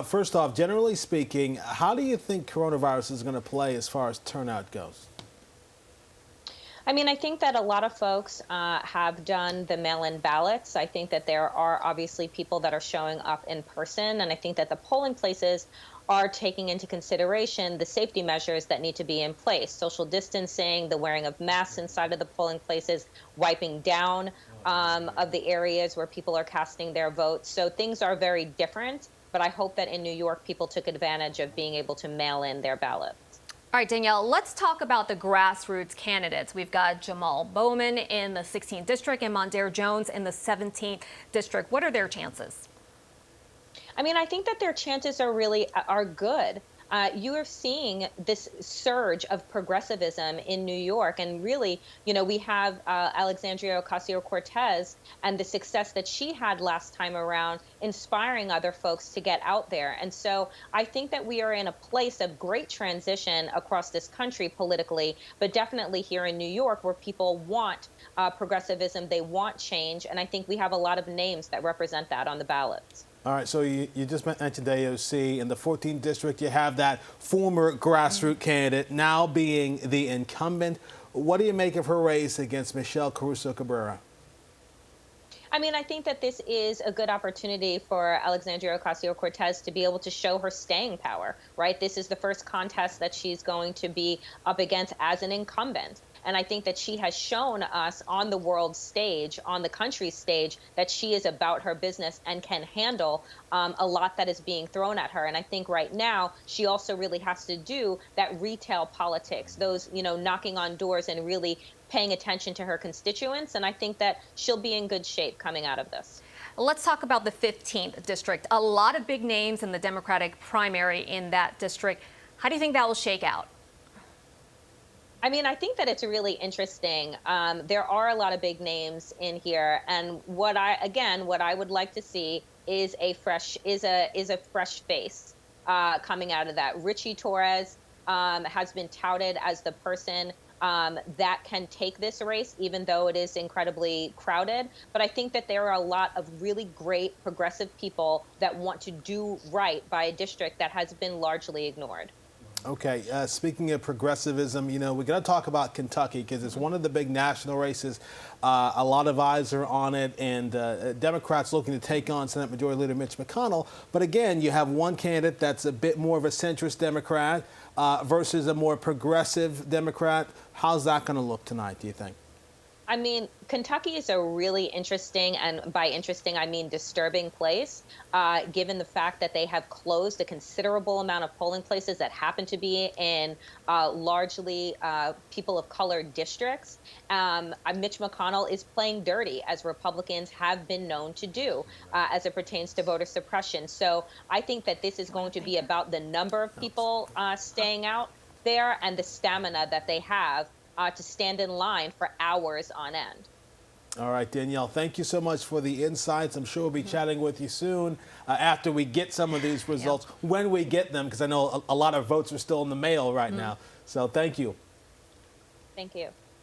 first off, generally speaking, how do you think coronavirus is going to play as far as turnout goes? I mean, I think that a lot of folks have done the mail-in ballots. I think that there are obviously people that are showing up in person, and I think that the polling places are taking into consideration the safety measures that need to be in place: social distancing, the wearing of masks inside of the polling places, wiping down of the areas where people are casting their votes. So things are very different, but I hope that in New York, people took advantage of being able to mail in their ballots. All right, Danielle, let's talk about the grassroots candidates. We've got Jamal Bowman in the 16th district and Mondaire Jones in the 17th district. What are their chances? I mean, I think that their chances are good. You are seeing this surge of progressivism in New York. And really, we have Alexandria Ocasio-Cortez and the success that she had last time around, inspiring other folks to get out there. And so I think that we are in a place of great transition across this country politically, but definitely here in New York, where people want progressivism, they want change. And I think we have a lot of names that represent that on the ballots. All right, so you just mentioned AOC. In the 14th district, you have that former grassroots candidate now being the incumbent. What do you make of her race against Michelle Caruso Cabrera? I mean, I think that this is a good opportunity for Alexandria Ocasio-Cortez to be able to show her staying power, right? This is the first contest that she's going to be up against as an incumbent. And I think that she has shown us on the world stage, on the country stage, that she is about her business and can handle a lot that is being thrown at her. And I think right now she also really has to do that retail politics, those, knocking on doors and really paying attention to her constituents. And I think that she'll be in good shape coming out of this. Let's talk about the 15th district. A lot of big names in the Democratic primary in that district. How do you think that will shake out? I mean, I think that it's really interesting. There are a lot of big names in here, and what I would like to see is a fresh face coming out of that. Richie Torres has been touted as the person that can take this race, even though it is incredibly crowded. But I think that there are a lot of really great progressive people that want to do right by a district that has been largely ignored. Okay, speaking of progressivism, we're going to talk about Kentucky because it's one of the big national races. A lot of eyes are on it, and Democrats looking to take on Senate Majority Leader Mitch McConnell. But again, you have one candidate that's a bit more of a centrist Democrat versus a more progressive Democrat. How's that going to look tonight, do you think? I mean, Kentucky is a really interesting, and by interesting, I mean disturbing place, given the fact that they have closed a considerable amount of polling places that happen to be in largely people of color districts. Mitch McConnell is playing dirty, as Republicans have been known to do, as it pertains to voter suppression. So I think that this is going to be about the number of people staying out there and the stamina that they have to stand in line for hours on end. All right, Danielle, thank you so much for the insights. I'm sure we'll be chatting with you soon after we get some of these results, when we get them, because I know a lot of votes are still in the mail right now. So thank you. Thank you.